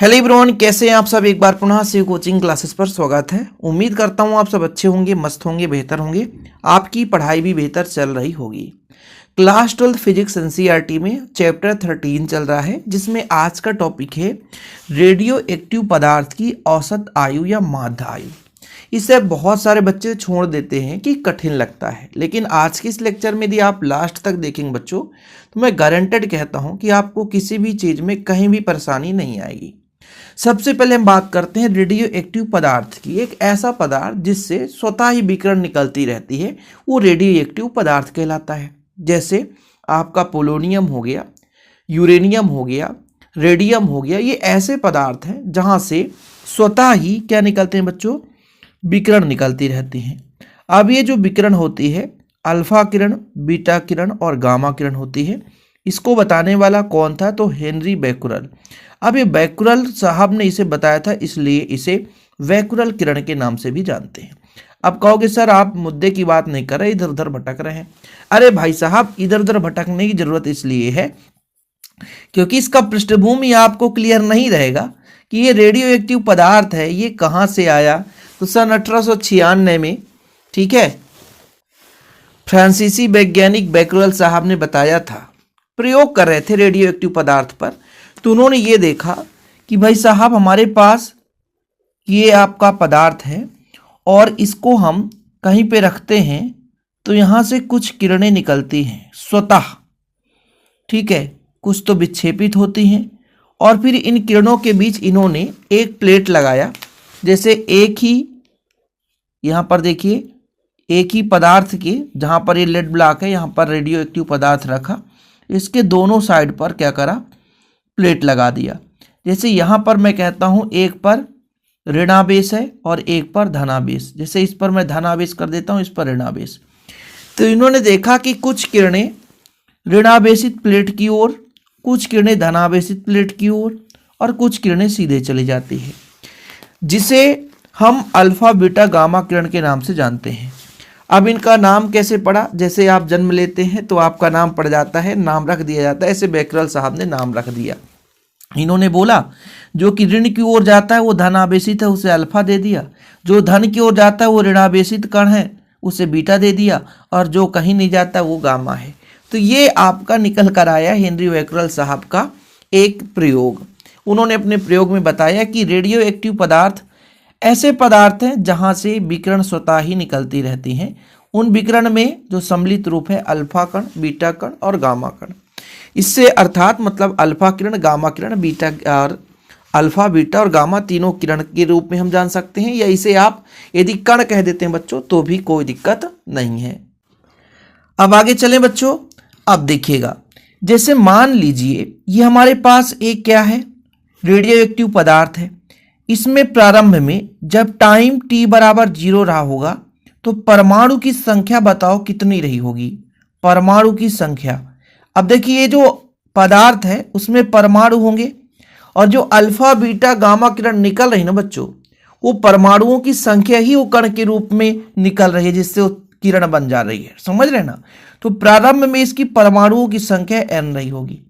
Hello everyone, कैसे हैं आप सब। एक बार पुनः से कोचिंग क्लासेस पर स्वागत है। उम्मीद करता हूं आप सब अच्छे होंगे, मस्त होंगे, बेहतर होंगे। आपकी पढ़ाई भी बेहतर चल रही होगी। क्लास 12 फिजिक्स एनसीईआरटी में चैप्टर 13 चल रहा है, जिसमें आज का टॉपिक है रेडियो एक्टिव पदार्थ की औसत आयु या माध्य आयु। इसे बहुत सारे बच्चे छोड़ देते हैं कि कठिन लगता है, लेकिन आज के इस लेक्चर में यदि आप लास्ट तक देखेंगे बच्चों, तो मैं गारंटेड कहता हूं कि आपको किसी भी चीज़ में कहीं भी परेशानी नहीं आएगी। सबसे पहले हम बात करते हैं रेडियो एक्टिव पदार्थ की। एक ऐसा पदार्थ जिससे स्वतः ही विकिरण निकलती रहती है, वो रेडियो एक्टिव पदार्थ कहलाता है। जैसे आपका पोलोनियम हो गया, यूरेनियम हो गया, रेडियम हो गया, ये ऐसे पदार्थ हैं जहाँ से स्वतः ही क्या निकलते हैं बच्चों, विकिरण निकलती रहती हैं। अब ये जो विकिरण होती है, अल्फा किरण, बीटा किरण और गामा किरण होती है। इसको बताने वाला कौन था, तो हेनरी बैकुरल। अब ये बैकुरल साहब ने इसे बताया था, इसलिए इसे बैकुरल किरण के नाम से भी जानते हैं। अब कहोगे सर आप मुद्दे की बात नहीं कर रहे, इधर उधर भटक रहे हैं। अरे भाई साहब, इधर उधर भटकने की जरूरत इसलिए है क्योंकि इसका पृष्ठभूमि आपको क्लियर नहीं रहेगा कि ये रेडियो एक्टिव पदार्थ है, ये कहाँ से आया। तो सन 1896 में, ठीक है, फ्रांसीसी वैज्ञानिक बैकुरल साहब ने बताया था, प्रयोग कर रहे थे रेडियो एक्टिव पदार्थ पर। तो उन्होंने ये देखा कि भाई साहब हमारे पास ये आपका पदार्थ है और इसको हम कहीं पे रखते हैं तो यहाँ से कुछ किरणें निकलती हैं स्वतः, ठीक है, कुछ तो विक्षेपित होती हैं और फिर इन किरणों के बीच इन्होंने एक प्लेट लगाया। जैसे एक ही यहाँ पर देखिए, एक ही पदार्थ के जहाँ पर ये लेड ब्लॉक है, यहाँ पर रेडियो एक्टिव पदार्थ रखा, इसके दोनों साइड पर क्या करा, प्लेट लगा दिया। जैसे यहाँ पर मैं कहता हूँ एक पर ऋणावेश है और एक पर धनावेश। जैसे इस पर मैं धनावेश कर देता हूँ, इस पर ऋणावेश। तो इन्होंने देखा कि कुछ किरणें ऋणावेशित प्लेट की ओर, कुछ किरणें धनावेशित प्लेट की ओर और कुछ किरणें सीधे चली जाती है, जिसे हम अल्फा बीटा गामा किरण के नाम से जानते हैं। अब इनका नाम कैसे पड़ा, जैसे आप जन्म लेते हैं तो आपका नाम पड़ जाता है, नाम रख दिया जाता है। ऐसे बैकुरल साहब ने नाम रख दिया। इन्होंने बोला जो कि ऋण की ओर जाता है वो धन आवेशित है, उसे अल्फा दे दिया। जो धन की ओर जाता है वो ऋणावेशित कण है, उसे बीटा दे दिया। और जो कहीं नहीं जाता वो गामा है। तो ये आपका निकल कर आया हेनरी बैकुरल साहब का एक प्रयोग। उन्होंने अपने प्रयोग में बताया कि रेडियो एक्टिव पदार्थ ऐसे पदार्थ हैं जहाँ से विकिरण स्वतः ही निकलती रहती हैं। उन विकिरण में जो सम्मिलित रूप है अल्फा कण, बीटा कण और गामा कण। इससे अर्थात मतलब अल्फा किरण, गामा किरण, बीटा और अल्फा, बीटा और गामा तीनों किरण के रूप में हम जान सकते हैं, या इसे आप यदि कण कह देते हैं बच्चों तो भी कोई दिक्कत नहीं है। अब आगे चलें बच्चों। अब देखिएगा, जैसे मान लीजिए ये हमारे पास एक क्या है, रेडियो एक्टिव पदार्थ है। इसमें प्रारंभ में जब टाइम t बराबर 0 रहा होगा तो परमाणु की संख्या बताओ कितनी रही होगी, परमाणु की संख्या। अब देखिए ये जो पदार्थ है उसमें परमाणु होंगे और जो अल्फा बीटा गामा किरण निकल रही ना बच्चों, वो परमाणुओं की संख्या ही वो कण के रूप में निकल रही है, जिससे वो किरण बन जा रही है। समझ रहे ना। तो प्रारंभ में इसकी परमाणुओं की संख्या n रही होगी,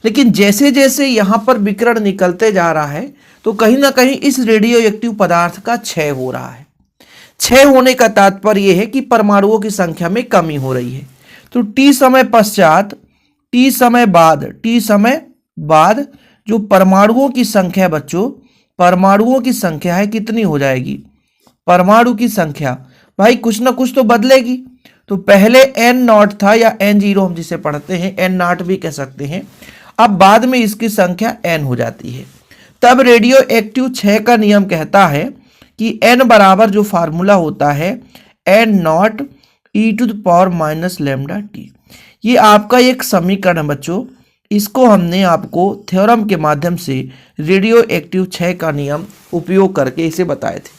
लेकिन जैसे जैसे यहाँ पर विकिरण निकलते जा रहा है तो कहीं ना कहीं इस रेडियो एक्टिव पदार्थ का क्षय हो रहा है। क्षय होने का तात्पर्य यह है कि परमाणुओं की संख्या में कमी हो रही है। तो t समय पश्चात, t समय बाद जो परमाणुओं की संख्या बच्चों, परमाणुओं की संख्या है कितनी हो जाएगी, परमाणु की संख्या भाई कुछ ना कुछ तो बदलेगी। तो पहले n0 था या n0 हम जिसे पढ़ते हैं, n0 भी कह सकते हैं। अब बाद में इसकी संख्या n हो जाती है। तब रेडियो एक्टिव क्षय का नियम कहता है कि n बराबर जो फार्मूला होता है n0 e⁻⁻λt। ये आपका एक समीकरण है बच्चों। इसको हमने आपको थ्योरम के माध्यम से रेडियो एक्टिव क्षय का नियम उपयोग करके इसे बताए थे।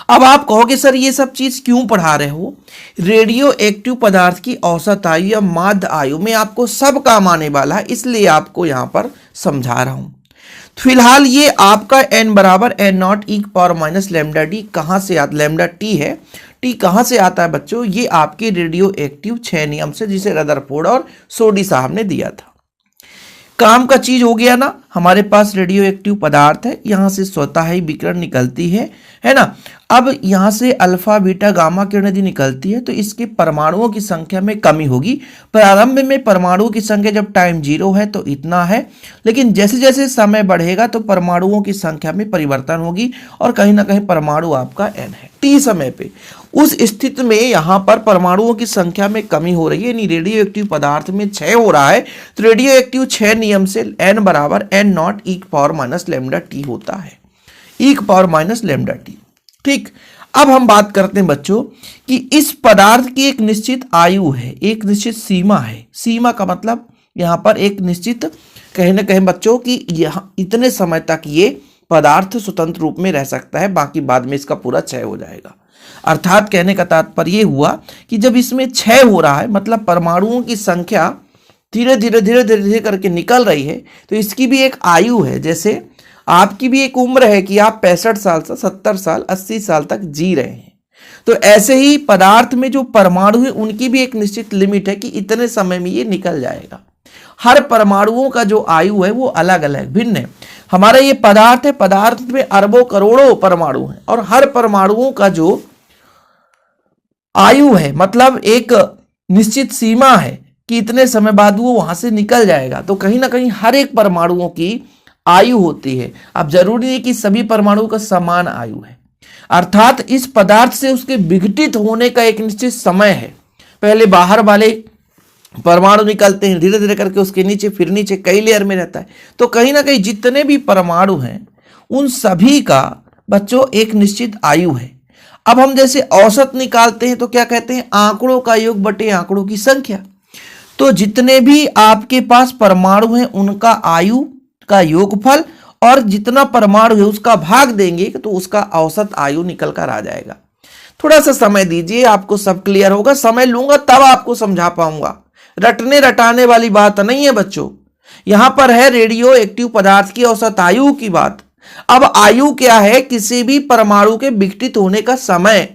अब आप कहोगे सर ये सब चीज क्यों पढ़ा रहे हो, रेडियो एक्टिव पदार्थ की औसत आयु या माध्य आयु में आपको सब काम आने वाला है, इसलिए आपको यहां पर समझा रहा हूं। फिलहाल ये आपका n बराबर n0 e⁻⁻λt कहाँ से आता, लैम्डा t है, t कहाँ से आता है बच्चों, ये आपके रेडियो एक्टिव क्षय नियम से, जिसे रदरफोर्ड और सोडी साहब ने दिया था। काम का चीज हो गया ना, हमारे पास रेडियो एक्टिव पदार्थ है, यहां से स्वतः ही विकिरण निकलती है ना। अब यहां से अल्फा बीटा गामा किरण यदि निकलती है तो इसके परमाणुओं की संख्या में कमी होगी। प्रारंभ में परमाणुओं की संख्या जब टाइम 0 है तो इतना है, लेकिन जैसे जैसे समय बढ़ेगा तो परमाणुओं की संख्या में परिवर्तन होगी और कहीं ना कहीं परमाणु आपका n है t समय पे। उस स्थिति में यहाँ पर परमाणुओं की संख्या में कमी हो रही है, यानी रेडियो एक्टिव पदार्थ में क्षय हो रहा है। तो रेडियो एक्टिव क्षय नियम से n बराबर n नॉट e की पावर माइनस लैम्डा टी होता है, e की पावर माइनस लैम्डा टी। ठीक, अब हम बात करते हैं बच्चों कि इस पदार्थ की एक निश्चित आयु है, एक निश्चित सीमा है। सीमा का मतलब यहाँ पर एक निश्चित कहीं ना कहीं बच्चों की यहाँ इतने समय तक ये पदार्थ स्वतंत्र रूप में रह सकता है, बाकी बाद में इसका पूरा क्षय हो जाएगा। अर्थात कहने का तात्पर्य हुआ कि जब इसमें क्षय हो रहा है मतलब परमाणुओं की संख्या धीरे धीरे धीरे धीरे धीरे करके निकल रही है, तो इसकी भी एक आयु है। जैसे आपकी भी एक उम्र है कि आप 65 साल से 70 साल 80 साल तक जी रहे हैं, तो ऐसे ही पदार्थ में जो परमाणु है उनकी भी एक निश्चित लिमिट है कि इतने समय में ये निकल जाएगा। हर परमाणुओं का जो आयु है वो अलग अलग भिन्न है। हमारा ये पदार्थ है, पदार्थ में अरबों करोड़ों परमाणु हैं और हर परमाणुओं का जो आयु है मतलब एक निश्चित सीमा है कि इतने समय बाद वो वहां से निकल जाएगा। तो कहीं ना कहीं हर एक परमाणुओं की आयु होती है। अब जरूरी नहीं कि सभी परमाणुओं का समान आयु है, अर्थात इस पदार्थ से उसके विघटित होने का एक निश्चित समय है। पहले बाहर वाले परमाणु निकलते हैं, धीरे धीरे करके उसके नीचे फिर नीचे कई लेयर में रहता है। तो कहीं ना कहीं जितने भी परमाणु हैं उन सभी का बच्चों एक निश्चित आयु है। अब हम जैसे औसत निकालते हैं तो क्या कहते हैं, आंकड़ों का योग बटे आंकड़ों की संख्या। तो जितने भी आपके पास परमाणु हैं उनका आयु का योगफल और जितना परमाणु है उसका भाग देंगे तो उसका औसत आयु निकल कर आ जाएगा। थोड़ा सा समय दीजिए, आपको सब क्लियर होगा। समय लूंगा तब आपको समझा पाऊंगा, रटने रटाने वाली बात नहीं है बच्चों। यहां पर है रेडियो एक्टिव पदार्थ की औसत आयु की बात। अब आयु क्या है, किसी भी परमाणु के विघटित होने का समय।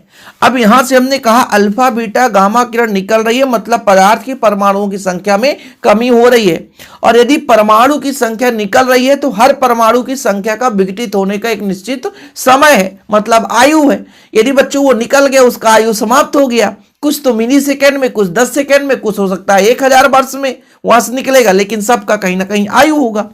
अब यहां से हमने कहा अल्फा बीटा गामा किरण निकल रही है मतलब पदार्थ की परमाणुओं की संख्या में कमी हो रही है। और यदि परमाणु की संख्या निकल रही है तो हर परमाणु की संख्या का विघटित होने का एक निश्चित समय है मतलब आयु है। यदि बच्चों वो निकल गया, उसका आयु समाप्त हो गया, कुछ तो मिली सेकेंड में, कुछ 10 सेकेंड में, कुछ हो सकता है 1000 वर्ष में वहां से निकलेगा, लेकिन सबका कहीं ना कहीं आयु होगा।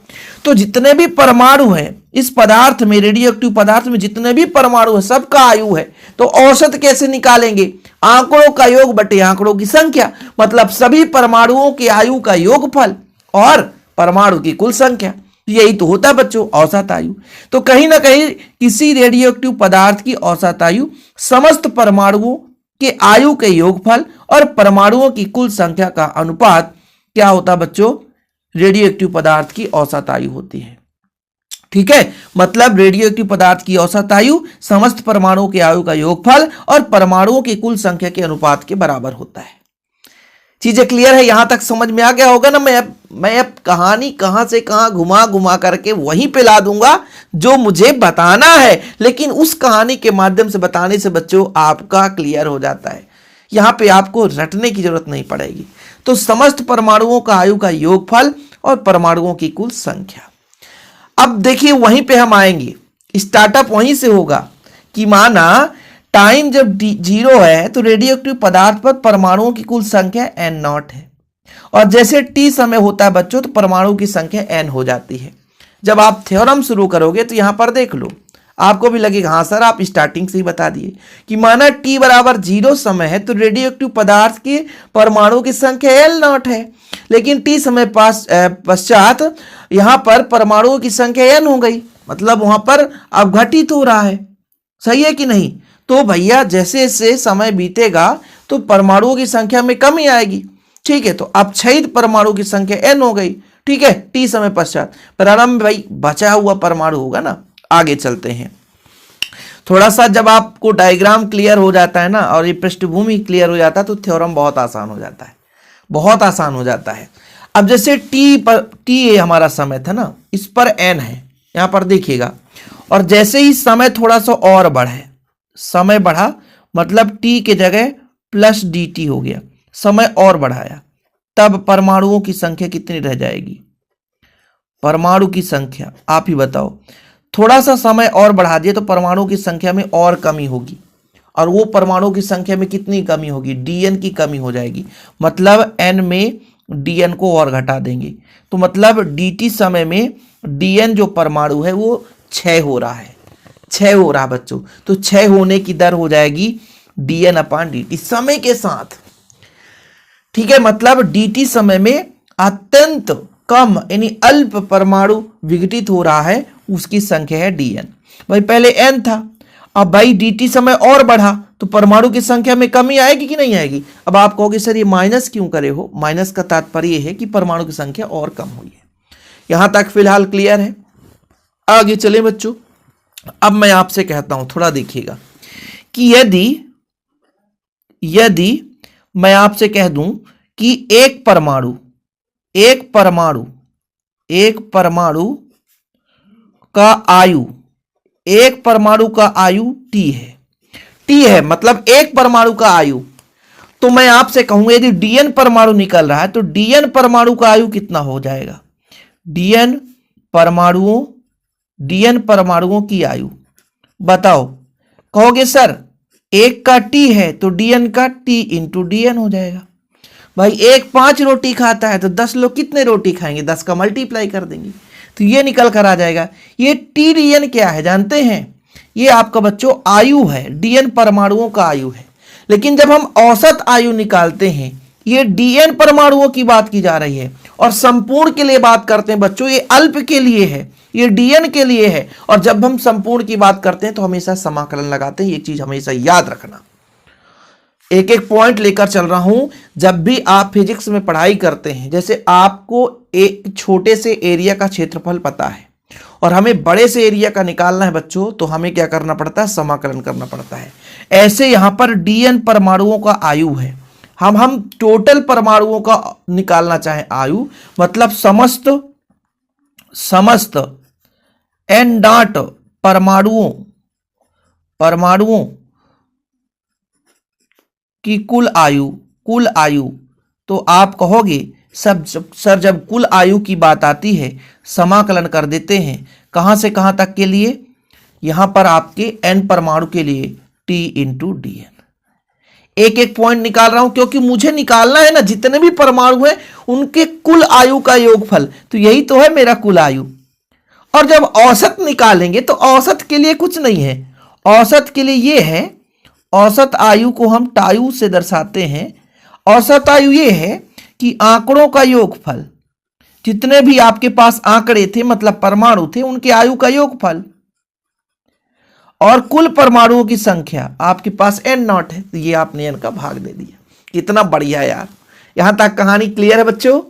तो जितने भी परमाणु हैं इस पदार्थ में, रेडियो एक्टिव पदार्थ में जितने भी परमाणु है सबका आयु है। तो औसत कैसे निकालेंगे, आंकड़ों का योग बटे आंकड़ों की संख्या, मतलब सभी परमाणुओं की आयु का योगफल और परमाणु की कुल संख्या। यही तो होता है बच्चों औसत आयु। तो कहीं ना कहीं किसी रेडियो एक्टिव पदार्थ की औसत आयु समस्त परमाणुओं के आयु के योगफल और परमाणुओं की कुल संख्या का अनुपात क्या होता है बच्चों, रेडियो एक्टिव पदार्थ की औसत आयु होती है। ठीक है, मतलब रेडियो एक्टिव पदार्थ की औसत आयु समस्त परमाणुओं के आयु का योगफल और परमाणुओं की कुल संख्या के अनुपात के बराबर होता है। चीजें क्लियर है, यहां तक समझ में आ गया होगा ना। मैं अब कहानी कहां से कहां घुमा घुमा करके वहीं पे ला दूंगा जो मुझे बताना है, लेकिन उस कहानी के माध्यम से बताने से बच्चों आपका क्लियर हो जाता है। यहां पे आपको रटने की जरूरत नहीं पड़ेगी। तो समस्त परमाणुओं का आयु का योगफल और परमाणुओं की कुल संख्या। अब देखिए वहीं पे हम आएंगे, स्टार्टअप वहीं से होगा कि माना टाइम जब 0 है तो रेडियो एक्टिव पदार्थ पर परमाणुओं की कुल संख्या n नॉट है, और जैसे t समय होता है बच्चों तो परमाणु की संख्या n हो जाती है। जब आप थ्योरम शुरू करोगे तो यहां पर देख लो, आपको भी लगेगा हाँ सर आप स्टार्टिंग से ही बता दिए कि माना t बराबर 0 समय है तो रेडियो एक्टिव पदार्थ के परमाणु की संख्या l नॉट है, लेकिन t समय पश्चात यहां पर परमाणुओं की संख्या n हो गई, मतलब वहां पर अब घटित हो रहा है। सही है कि नहीं? तो भैया जैसे जैसे समय बीतेगा तो परमाणुओं की संख्या में कमी आएगी। ठीक है, तो अब क्षयित परमाणु की संख्या n हो गई। ठीक है, t समय पश्चात प्रारंभ भाई बचा हुआ परमाणु होगा ना। आगे चलते हैं, थोड़ा सा जब आपको डायग्राम क्लियर हो जाता है ना और ये पृष्ठभूमि क्लियर हो जाता है तो थ्योरम बहुत आसान हो जाता है, बहुत आसान हो जाता है। अब जैसे t हमारा समय था ना, इस पर n है, यहां पर देखिएगा, और जैसे ही समय थोड़ा सा और बढ़े, समय बढ़ा मतलब t के जगह प्लस dt हो गया, समय और बढ़ाया, तब परमाणुओं की संख्या कितनी रह जाएगी, परमाणु की संख्या आप ही बताओ, थोड़ा सा समय और बढ़ा दिए तो परमाणु की संख्या में और कमी होगी, और वो परमाणु की संख्या में कितनी कमी होगी, डीएन की कमी हो जाएगी। मतलब एन में डीएन को और घटा देंगे, तो मतलब डीटी समय में डीएन जो परमाणु है वो क्षय हो रहा है, क्षय हो रहा बच्चों। तो क्षय होने की दर हो जाएगी डीएन अपान डीटी समय के साथ। ठीक है, मतलब डीटी समय में अत्यंत कम यानी अल्प परमाणु विघटित हो रहा है, उसकी संख्या है डीएन। भाई पहले एन था, अब भाई डीटी समय और बढ़ा तो परमाणु की संख्या में कमी आएगी कि नहीं आएगी। अब आप कहोगे सर ये माइनस क्यों करे हो, माइनस का तात्पर्य है कि परमाणु की संख्या और कम हुई है। यहां तक फिलहाल क्लियर है। आगे चले बच्चों, अब मैं आपसे कहता हूं थोड़ा देखिएगा कि यदि मैं आपसे कह दूं कि एक परमाणु का आयु टी है, मतलब एक परमाणु का आयु, तो मैं आपसे कहूंगा यदि डीएन परमाणु निकल रहा है तो डीएन परमाणु का आयु कितना हो जाएगा, डीएन परमाणुओं की आयु बताओ। कहोगे सर एक का टी है तो डीएन का टी इंटू डीएन हो जाएगा। भाई एक 5 रोटी खाता है तो 10 लोग कितने रोटी खाएंगे, 10 का मल्टीप्लाई कर देंगे तो ये निकल कर आ जाएगा। ये टी डीएन क्या है जानते हैं, ये आपका बच्चों आयु है, डीएन परमाणुओं का आयु है। लेकिन जब हम औसत आयु निकालते हैं, ये डीएन परमाणुओं की बात की जा रही है, और संपूर्ण के लिए बात करते हैं बच्चों, ये अल्प के लिए है, ये डीएन के लिए है। और जब हम संपूर्ण की बात करते हैं तो हमेशा समाकलन लगाते हैं, ये चीज हमेशा याद रखना। एक एक पॉइंट लेकर चल रहा हूं। जब भी आप फिजिक्स में पढ़ाई करते हैं, जैसे आपको एक छोटे से एरिया का क्षेत्रफल पता है और हमें बड़े से एरिया का निकालना है बच्चों, तो हमें क्या करना पड़ता है, समाकलन करना पड़ता है। ऐसे यहां पर डीएन परमाणुओं का आयु है, हम टोटल परमाणुओं का निकालना चाहें आयु, मतलब समस्त एन डॉट परमाणुओं की कुल आयु, तो आप कहोगे सर जब कुल आयु की बात आती है समाकलन कर देते हैं कहां से कहां तक के लिए, यहां पर आपके एन परमाणु के लिए टी इंटू डीएन। एक एक पॉइंट निकाल रहा हूं क्योंकि मुझे निकालना है ना जितने भी परमाणु हैं उनके कुल आयु का योगफल, तो यही तो है मेरा कुल आयु। और जब औसत निकालेंगे तो औसत के लिए कुछ नहीं है, औसत के लिए ये है, औसत आयु को हम टायु से दर्शाते हैं। औसत आयु ये है कि आंकड़ों का योगफल, जितने भी आपके पास आंकड़े थे मतलब परमाणु थे उनके आयु का योगफल, और कुल परमाणुओं की संख्या आपके पास n नॉट है तो ये आपने n का भाग दे दिया। इतना बढ़िया यार, यहां तक कहानी क्लियर है बच्चों।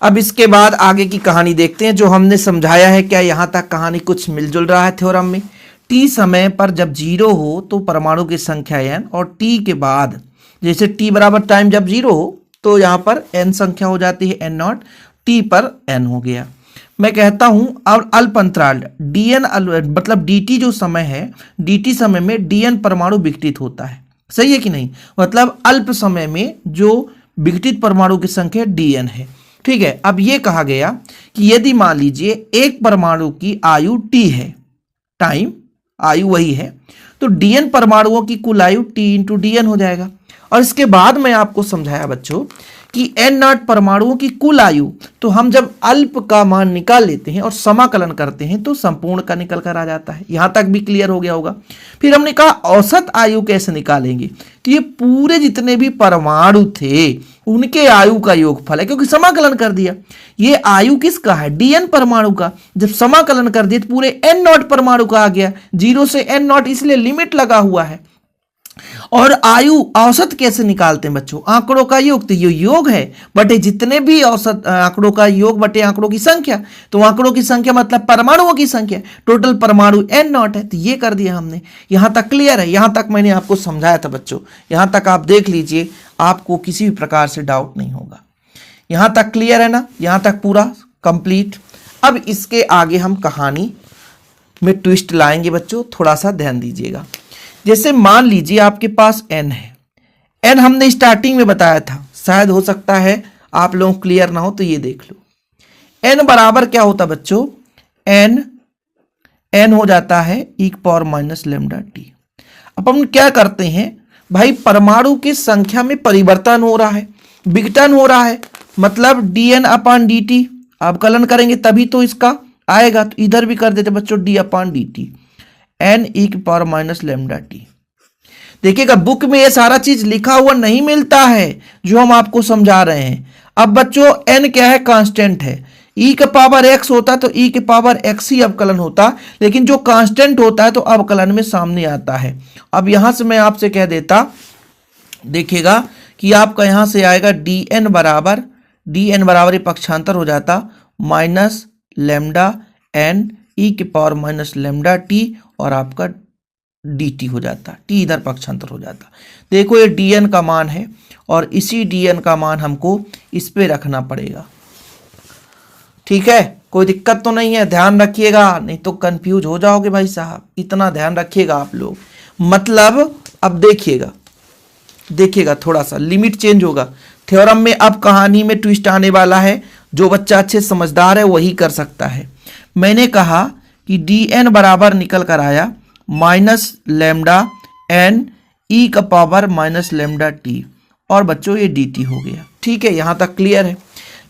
अब इसके बाद आगे की कहानी देखते हैं जो हमने समझाया है। क्या यहां तक कहानी कुछ मिलजुल रहा है थ्योरम में। टी समय पर जब 0 हो तो परमाणु की संख्या n, और टी के बाद जैसे टी बराबर टाइम जब 0 हो तो यहां पर n संख्या हो जाती है n नॉट, टी पर n हो गया। मैं कहता हूं अब अल्प अंतराल डीएन मतलब डीटी जो समय है, डीटी समय में डीएन परमाणु विघटित होता है, सही है कि नहीं, मतलब अल्प समय में जो विघटित परमाणु की संख्या डीएन है। ठीक है, अब ये कहा गया कि यदि मान लीजिए एक परमाणु की आयु टी है, टाइम आयु वही है, तो डीएन परमाणुओं की कुल आयु टी इंटू डीएन हो जाएगा। और इसके बाद मैं आपको समझाया बच्चों कि एन नॉट परमाणुओं की कुल आयु, तो हम जब अल्प का मान निकाल लेते हैं और समाकलन करते हैं तो संपूर्ण का निकल कर आ जाता है। यहां तक भी क्लियर हो गया होगा। फिर हमने कहा औसत आयु कैसे निकालेंगे, तो ये पूरे जितने भी परमाणु थे उनके आयु का योगफल है, क्योंकि समाकलन कर दिया। ये आयु किसका है, डीएन परमाणु का। जब समाकलन कर दिया तो पूरे एन नॉट परमाणु का आ गया, 0 से एन नॉट, इसलिए लिमिट लगा हुआ है। और आयु औसत कैसे निकालते हैं बच्चों, आंकड़ों का योग, तो ये योग है बटे जितने भी औसत आंकड़ों का योग बटे आंकड़ों की संख्या, तो आंकड़ों की संख्या मतलब परमाणुओं की संख्या, टोटल परमाणु एन नॉट है, तो ये कर दिया हमने। यहां तक क्लियर है, यहां तक मैंने आपको समझाया था बच्चों, यहां तक आप देख लीजिए, आपको किसी भी प्रकार से डाउट नहीं होगा। यहां तक क्लियर है ना, यहां तक पूरा कंप्लीट। अब इसके आगे हम कहानी में ट्विस्ट लाएंगे बच्चों, थोड़ा सा ध्यान दीजिएगा। जैसे मान लीजिए आपके पास n है, n हमने स्टार्टिंग में बताया था, शायद हो सकता है आप लोग क्लियर ना हो तो ये देख लो। n बराबर क्या होता बच्चों, n हो जाता है e की पावर माइनस लेमडा टी। अब हम क्या करते हैं भाई, परमाणु की संख्या में परिवर्तन हो रहा है, विघटन हो रहा है, मतलब dn अपान dt अवकलन करेंगे तभी तो इसका आएगा, तो इधर भी कर देते बच्चों d अपान dt n e की पावर माइनस लेमडा टी। देखिएगा बुक में ये सारा चीज लिखा हुआ नहीं मिलता है जो हम आपको समझा रहे हैं। अब बच्चों n क्या है, कांस्टेंट है, e का पावर x होता तो e के पावर x ही अवकलन होता, लेकिन जो कांस्टेंट होता है तो अवकलन में सामने आता है। अब यहां से मैं आपसे कह देता, देखिएगा कि आपका यहां से आएगा dn बराबर ये पक्षांतर हो जाता माइनस लेमडा n e के पावर माइनस लेमडा टी और आपका dt हो जाता, t इधर पक्षांतर हो जाता। देखो ये dn का मान है और इसी dn का मान हमको इस पे रखना पड़ेगा, ठीक है, कोई दिक्कत तो नहीं है, ध्यान रखिएगा नहीं तो कंफ्यूज हो जाओगे भाई साहब, इतना ध्यान रखिएगा आप लोग। मतलब अब देखिएगा थोड़ा सा लिमिट चेंज होगा थ्योरम में, अब कहानी में ट्विस्ट आने वाला है, जो बच्चा अच्छे समझदार है वही कर सकता है। मैंने कहा कि dn बराबर निकल कर आया माइनस लेमडा n e का पावर माइनस लेमडा टी और बच्चों ये dt हो गया, ठीक है, यहां तक क्लियर है।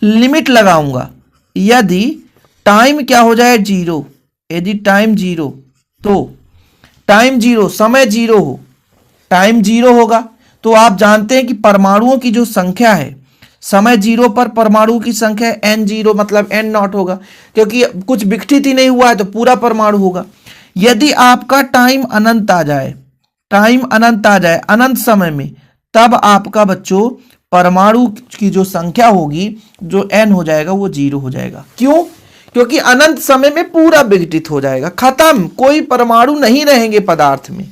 लिमिट लगाऊंगा, यदि टाइम क्या हो जाए जीरो, यदि टाइम जीरो तो टाइम जीरो समय जीरो हो, टाइम जीरो होगा तो आप जानते हैं कि परमाणुओं की जो संख्या है समय जीरो पर परमाणु की संख्या n जीरो मतलब n नॉट होगा, क्योंकि कुछ विघटित ही नहीं हुआ है तो पूरा परमाणु होगा। यदि आपका टाइम अनंत आ जाए अनंत समय में, तब आपका बच्चों परमाणु की जो संख्या होगी जो n हो जाएगा वो जीरो हो जाएगा। क्यों? क्योंकि अनंत समय में पूरा विघटित हो जाएगा, खत्म, कोई परमाणु नहीं रहेंगे पदार्थ में।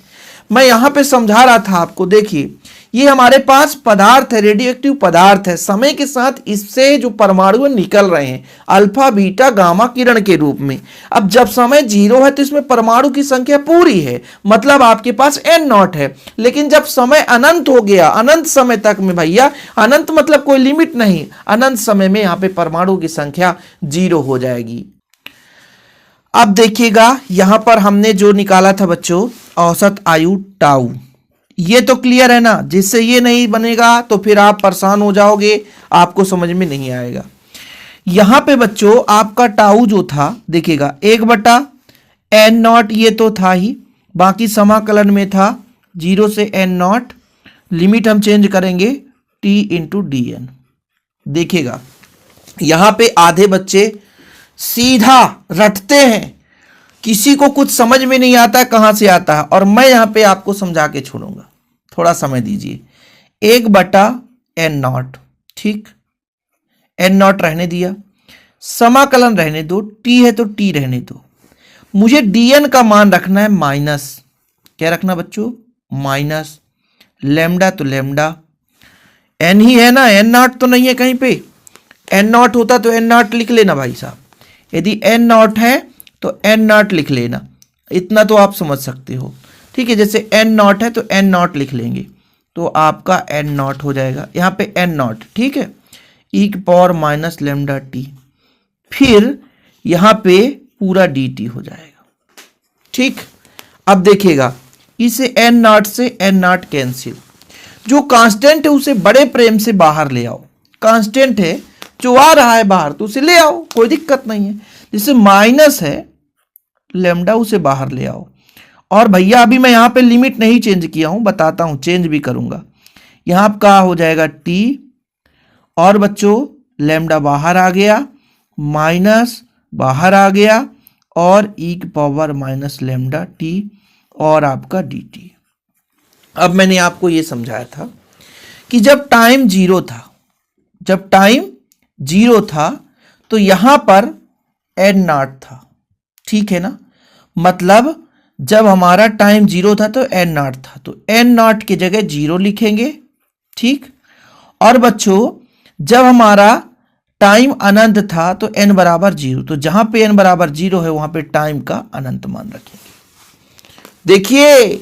मैं यहां पे समझा रहा था आपको, देखिए ये हमारे पास पदार्थ है, रेडियो एक्टिव पदार्थ है, समय के साथ इससे जो परमाणु निकल रहे हैं अल्फा बीटा गामा किरण के रूप में। अब जब समय जीरो है तो इसमें परमाणु की संख्या पूरी है, मतलब आपके पास n नॉट है। लेकिन जब समय अनंत हो गया, अनंत समय तक में भैया, अनंत मतलब कोई लिमिट नहीं, अनंत समय में यहाँ पे परमाणु की संख्या जीरो हो जाएगी। अब देखिएगा यहां पर हमने जो निकाला था बच्चों औसत आयु टाउ, ये तो क्लियर है ना, जिससे ये नहीं बनेगा तो फिर आप परेशान हो जाओगे, आपको समझ में नहीं आएगा। यहां पे बच्चों आपका टाउ जो था देखिएगा 1/n नॉट, ये तो था ही, बाकी समाकलन में था 0 से n नॉट, लिमिट हम चेंज करेंगे t इंटू डी एन। देखिएगा यहां पे आधे बच्चे सीधा रटते हैं, किसी को कुछ समझ में नहीं आता कहां से आता है, और मैं यहां पे आपको समझा के छोड़ूंगा, थोड़ा समय दीजिए। 1/n नॉट, ठीक, n नॉट रहने दिया, समाकलन रहने दो, t है तो t रहने दो, मुझे dn का मान रखना है माइनस, क्या रखना बच्चों, माइनस लेमडा, तो लेमडा n ही है ना, n नॉट तो नहीं है कहीं पे, n नॉट होता तो n नॉट लिख लेना भाई साहब, यदि n नॉट है तो n नॉट लिख लेना, इतना तो आप समझ सकते हो, ठीक है। जैसे n नॉट है तो n नॉट लिख लेंगे तो आपका n नॉट हो जाएगा, यहाँ पे n नॉट, ठीक है, e की पावर माइनस लेमडा टी, फिर यहाँ पे पूरा dt हो जाएगा, ठीक। अब देखिएगा इसे n नॉट से n नॉट कैंसिल, जो कांस्टेंट है उसे बड़े प्रेम से बाहर ले आओ, कांस्टेंट है जो आ रहा है बाहर तो उसे ले आओ, कोई दिक्कत नहीं है। जैसे माइनस है लेमडा, उसे बाहर ले आओ, और भैया अभी मैं यहाँ पे लिमिट नहीं चेंज किया हूँ, बताता हूँ, चेंज भी करूँगा। यहाँ का हो जाएगा t, और बच्चों लेमडा बाहर आ गया, माइनस बाहर आ गया, और e की पावर माइनस लेमडा t और आपका dt। अब मैंने आपको ये समझाया था कि जब टाइम जीरो था, तो यहां पर n नॉट था, ठीक है ना, मतलब जब हमारा टाइम जीरो था तो n नॉट था, तो n नॉट की जगह जीरो लिखेंगे, ठीक। और बच्चों जब हमारा टाइम अनंत था तो n बराबर जीरो, तो जहां पे n बराबर जीरो है वहां पे टाइम का अनंत मान रखेंगे। देखिए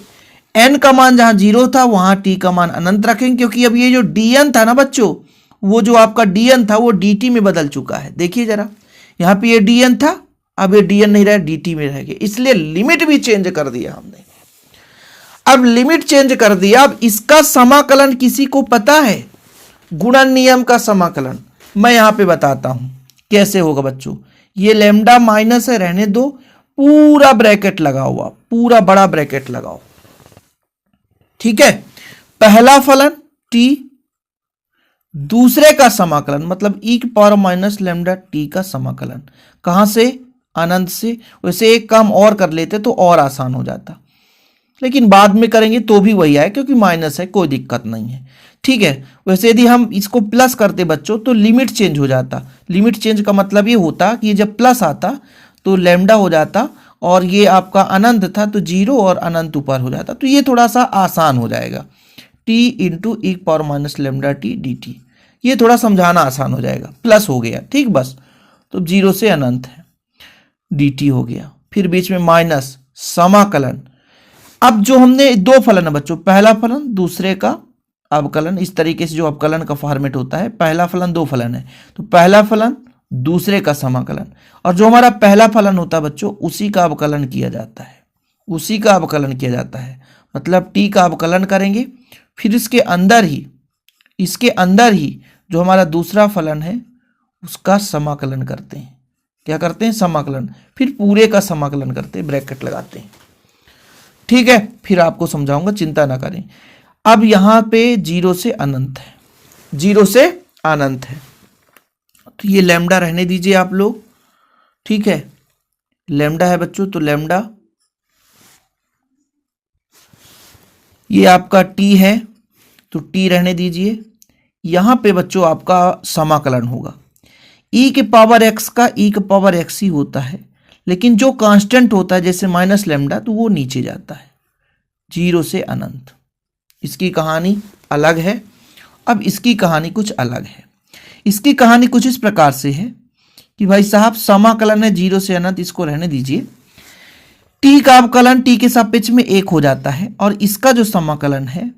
n का मान जहां जीरो था वहां t का मान अनंत रखेंगे, क्योंकि अब ये जो dn था ना बच्चों, वो जो आपका dn था वो dt में बदल चुका है। देखिए जरा, यहाँ पे ये dn था, अब ये dn नहीं रहा, dt में रह गया, इसलिए लिमिट भी चेंज कर दिया हमने। अब लिमिट चेंज कर दिया, अब इसका समाकलन किसी को पता है? गुणन नियम का समाकलन मैं यहां पे बताता हूं कैसे होगा बच्चों। ये लैम्डा माइनस है, रहने दो, पूरा ब्रैकेट लगा हुआ, पूरा बड़ा ब्रैकेट लगाओ, ठीक है। पहला फलन t, दूसरे का समाकलन मतलब e की पावर माइनस लैम्डा t का समाकलन, कहां से? अनंत से। वैसे एक काम और कर लेते तो और आसान हो जाता, लेकिन बाद में करेंगे तो भी वही आए, क्योंकि माइनस है, कोई दिक्कत नहीं है, ठीक है। वैसे यदि हम इसको प्लस करते बच्चों तो लिमिट चेंज हो जाता। लिमिट चेंज का मतलब ये होता कि जब प्लस आता तो लैम्डा हो जाता, और ये आपका अनंत था तो जीरो और अनंत ऊपर हो जाता, तो ये थोड़ा सा आसान हो जाएगा। t into e power minus lambda t d t, ये थोड़ा समझाना आसान हो जाएगा। प्लस हो गया, ठीक, बस, तो जीरो से अनंत है, dt हो गया, फिर बीच में माइनस, समाकलन। अब जो हमने दो फलन है बच्चों, पहला फलन दूसरे का अवकलन, इस तरीके से जो अवकलन का फॉर्मेट होता है, पहला फलन दो फलन है तो पहला फलन दूसरे का समाकलन, और जो हमारा पहला फलन होता है बच्चों उसी का अवकलन किया जाता है, उसी का अवकलन किया जाता है, मतलब t का अवकलन करेंगे, फिर इसके अंदर ही जो हमारा दूसरा फलन है उसका समाकलन करते हैं। क्या करते हैं? समाकलन, फिर पूरे का समाकलन करते हैं, ब्रैकेट लगाते हैं, ठीक है। फिर आपको समझाऊंगा, चिंता ना करें। अब यहां पे जीरो से अनंत है, जीरो से अनंत है, तो ये लैम्डा रहने दीजिए आप लोग, ठीक है। लैम्डा है बच्चों, तो लैम्डा ये आपका t है, तो t रहने दीजिए। यहां पे बच्चों आपका समाकलन होगा, e के पावर x का e के पावर x ही होता है, लेकिन जो कांस्टेंट होता है जैसे माइनस लैम्डा तो वो नीचे जाता है, जीरो से अनंत। इसकी कहानी अलग है। अब इसकी कहानी कुछ अलग है। इसकी कहानी कुछ इस प्रकार से है कि भाई साहब समाकलन है जीरो से अनंत, इसको रहने दीजिए। t का अवकलन t के सापेक्ष में एक हो जाता है, और इसका जो समाकलन है,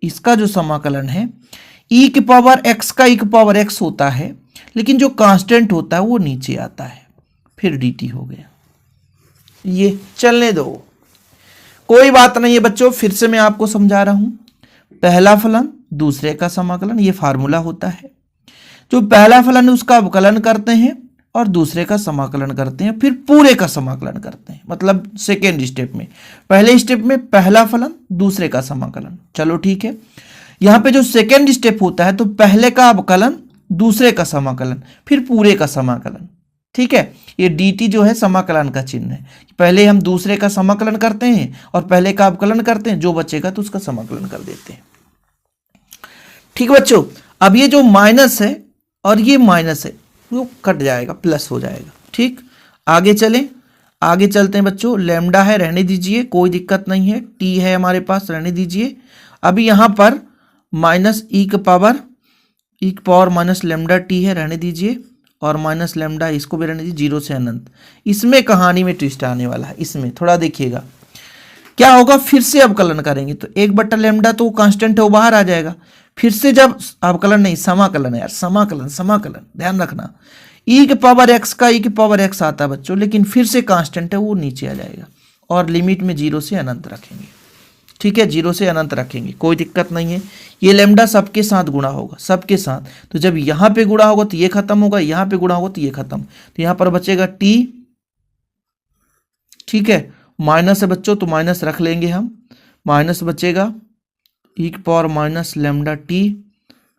इसका जो समाकलन है e के पावर x का e के पावर x होता है, लेकिन जो कांस्टेंट होता है वो नीचे आता है, फिर dt हो गया। ये चलने दो, कोई बात नहीं है बच्चों, फिर से मैं आपको समझा रहा हूं। पहला फलन दूसरे का समाकलन, ये फार्मूला होता है। जो पहला फलन है उसका अवकलन करते हैं और दूसरे का समाकलन करते हैं, फिर पूरे का समाकलन करते हैं, मतलब सेकेंड स्टेप में। पहले स्टेप में पहला फलन दूसरे का समाकलन, चलो ठीक है। यहां पे जो सेकेंड स्टेप होता है तो पहले का अवकलन दूसरे का समाकलन, फिर पूरे का समाकलन, ठीक है। ये dt जो है समाकलन का चिन्ह है, पहले हम दूसरे का समाकलन करते हैं और पहले का अवकलन करते हैं, जो बचेगा तो उसका समाकलन कर देते हैं, ठीक बच्चों। अब ये जो माइनस है और ये माइनस है वो कट जाएगा, प्लस हो जाएगा, ठीक। आगे चलें, आगे चलते हैं बच्चों। लैम्डा है, रहने दीजिए, कोई दिक्कत नहीं है। t है हमारे पास, रहने दीजिए। अभी यहां पर माइनस e की पावर माइनस लैम्डा t है, रहने दीजिए, और माइनस लैम्डा इसको भी रहने दीजिए, जीरो से अनंत। इसमें कहानी में ट्विस्ट आने वाला है, इसमें थोड़ा देखिएगा क्या होगा। फिर से अवकलन करेंगे तो एक बट्टा लैम्डा तो कांस्टेंट है वो बाहर आ जाएगा, फिर से जब अवकलन नहीं समाकलन है यार, समाकलन ध्यान रखना। e के पावर x का e के पावर x आता है बच्चों, लेकिन फिर से कांस्टेंट है वो नीचे आ जाएगा, और लिमिट में जीरो से अनंत रखेंगे, ठीक है। जीरो से अनंत रखेंगे, कोई दिक्कत नहीं है। ये लैम्डा सबके साथ गुणा होगा, सबके साथ, तो जब यहां पे गुणा होगा तो ये खत्म होगा, यहां पे गुणा होगा तो ये खत्म, तो यहां पर बचेगा t, ठीक है। माइनस है बच्चों तो माइनस रख लेंगे हम, माइनस बचेगा e की पावर माइनस लैम्डा t,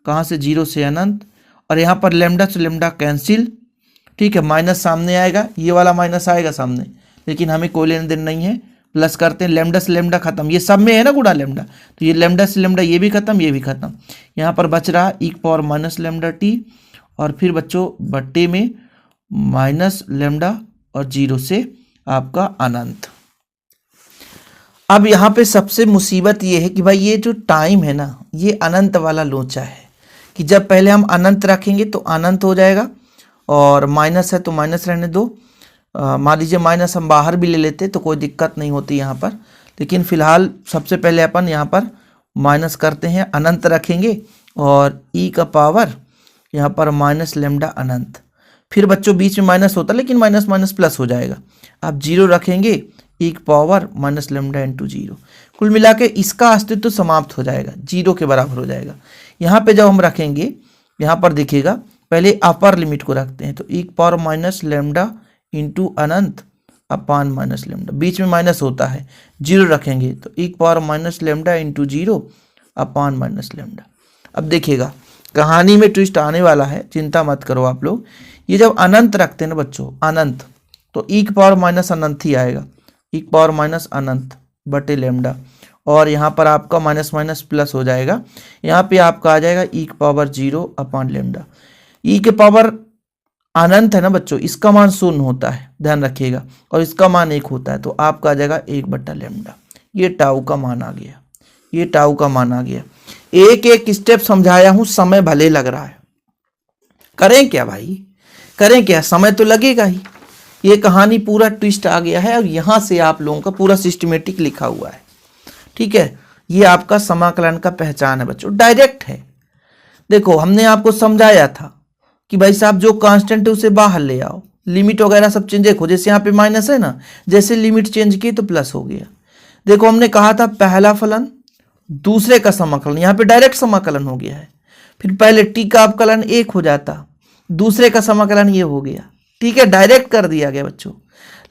कहां से? जीरो से अनंत, और यहां पर लैम्डा से लैम्डा कैंसिल, ठीक है। माइनस सामने आएगा, ये वाला माइनस आएगा सामने, लेकिन हमें कोई लेन देन नहीं है। प्लस करते हैं, लैम्डा से लैम्डा खत्म, ये सब में है ना गुणा लैम्डा, तो ये लैम्डा से लैम्डा ये भी खत्म, ये भी खत्म। यहाँ पर बच रहा e की पावर माइनस लैम्डा t, और फिर बच्चों बट्टे में माइनस लैम्डा और जीरो से आपका अनंत। अब यहाँ पे सबसे मुसीबत ये है कि भाई ये जो टाइम है ना, ये अनंत वाला लोचा है, कि जब पहले हम अनंत रखेंगे तो अनंत हो जाएगा, और माइनस है तो माइनस रहने दो। मान लीजिए माइनस हम बाहर भी ले लेते तो कोई दिक्कत नहीं होती यहाँ पर, लेकिन फिलहाल सबसे पहले अपन यहाँ पर माइनस करते हैं, अनंत रखेंगे, और e का पावर यहाँ पर माइनस लैम्डा अनंत, फिर बच्चों बीच में माइनस होता, लेकिन माइनस माइनस प्लस हो जाएगा। आप जीरो रखेंगे, e power minus lambda into zero, कुल मिला के इसका अस्तित्व समाप्त हो जाएगा, जीरो के बराबर हो जाएगा। यहाँ पे जब हम रखेंगे, यहाँ पर दिखेगा, पहले अपर लिमिट को रखते हैं, तो e power minus lambda into अनंत अपान माइनस लेमडा, बीच में माइनस होता है, जीरो रखेंगे तो e power minus lambda into zero upon minus lambda. अब देखिएगा कहानी में ट्विस्ट आने वाला है, चिंता मत करो आप लोग। ये जब अनंत रखते हैं ना बच्चों, अनंत, तो e पावर माइनस अनंत ही आएगा, e पावर माइनस अनंत बटे लेमडा, और यहाँ पर आपका माइनस माइनस प्लस हो जाएगा, यहाँ पे आपका आ जाएगा e पावर जीरो अपान लेमडा। e के पावर अनंत है ना बच्चों, इसका मान शून्य होता है, ध्यान रखिएगा, और इसका मान एक होता है, तो आपका आ जाएगा एक बट्टा लेमडा। ये टाउ का मान आ गया, ये टाउ का मान आ गया। एक एक स्टेप समझाया हूं, समय भले लग रहा है, करें क्या भाई, करें क्या, समय तो लगेगा ही। ये कहानी पूरा ट्विस्ट आ गया है, और यहां से आप लोगों का पूरा सिस्टमेटिक लिखा हुआ है, ठीक है। ये आपका समाकलन का पहचान है बच्चों, डायरेक्ट है। देखो हमने आपको समझाया था कि भाई साहब जो कांस्टेंट है उसे बाहर ले आओ, लिमिट वगैरह सब चेंज देखो, जैसे यहाँ पे माइनस है ना, जैसे लिमिट चेंज की तो प्लस हो गया। देखो हमने कहा था पहला फलन दूसरे का समाकलन, यहाँ पे डायरेक्ट समाकलन हो गया है। फिर पहले टी का अवकलन एक हो जाता, दूसरे का समाकलन ये हो गया, ठीक है, डायरेक्ट कर दिया गया बच्चों।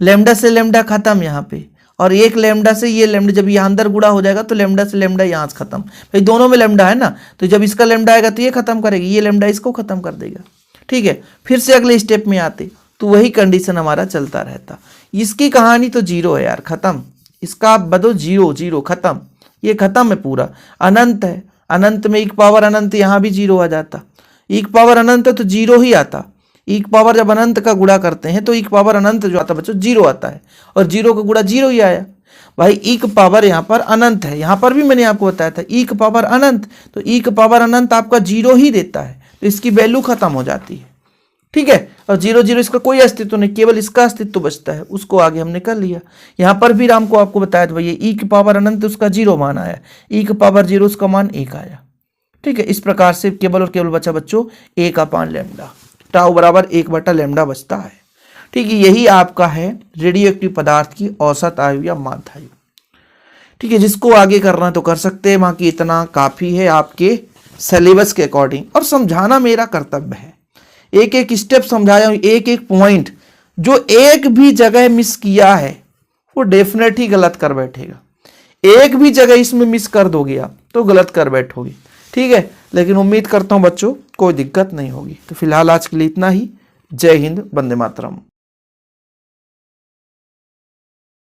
लेमडा से लेमडा खत्म यहाँ पे, और एक लेमडा से ये लेमडा, जब यहाँ अंदर गुणा हो जाएगा तो लेमडा से लेमडा यहाँ से खत्म, भाई दोनों में लेमडा है ना, तो जब इसका लेमडा आएगा तो ये खत्म करेगी, ये लेमडा इसको खत्म कर देगा, ठीक है। फिर से अगले स्टेप में आते तो वही कंडीशन हमारा चलता रहता। इसकी कहानी तो जीरो है यार, खत्म, इसका आप बदो जीरो, जीरो खत्म, ये खत्म है पूरा। अनंत है, अनंत में एक पावर अनंत, यहाँ भी जीरो आ जाता, एक पावर अनंत है तो जीरो ही आता। एक पावर जब अनंत का गुणा करते हैं तो एक पावर अनंत जो आता है बच्चों जीरो आता है, और जीरो का गुणा जीरो ही आया भाई। एक पावर यहाँ पर अनंत है, यहाँ पर भी मैंने आपको बताया था एक पावर अनंत, तो एक पावर अनंत आपका जीरो ही देता है, तो इसकी वैल्यू खत्म हो जाती है, ठीक है। और जीरो जीरो इसका कोई अस्तित्व नहीं, केवल इसका अस्तित्व बचता है, उसको आगे हमने कर लिया। यहाँ पर भी राम को आपको बताया था भैया ई की पावर अनंत उसका जीरो मान आया, ई की पावर जीरो उसका मान एक आया, ठीक है। इस प्रकार से केवल और केवल बचा बच्चों एक अपान लेमडा, टाउ बराबर एक बटा लेमडा बचता है, ठीक है। यही आपका है रेडियो एक्टिव पदार्थ की औसत आयु या माध्य आयु, ठीक है। जिसको आगे करना तो कर सकते हैं, बाकी इतना काफी है आपके सिलेबस के अकॉर्डिंग, और समझाना मेरा कर्तव्य है। एक एक स्टेप समझाया हूं, एक एक पॉइंट, जो एक भी जगह मिस किया है वो डेफिनेट ही गलत कर बैठेगा। एक भी जगह इसमें मिस कर दोगे आप तो गलत कर बैठोगे, ठीक है। लेकिन उम्मीद करता हूं बच्चों कोई दिक्कत नहीं होगी। तो फिलहाल आज के लिए इतना ही। जय हिंद, वंदे मातरम।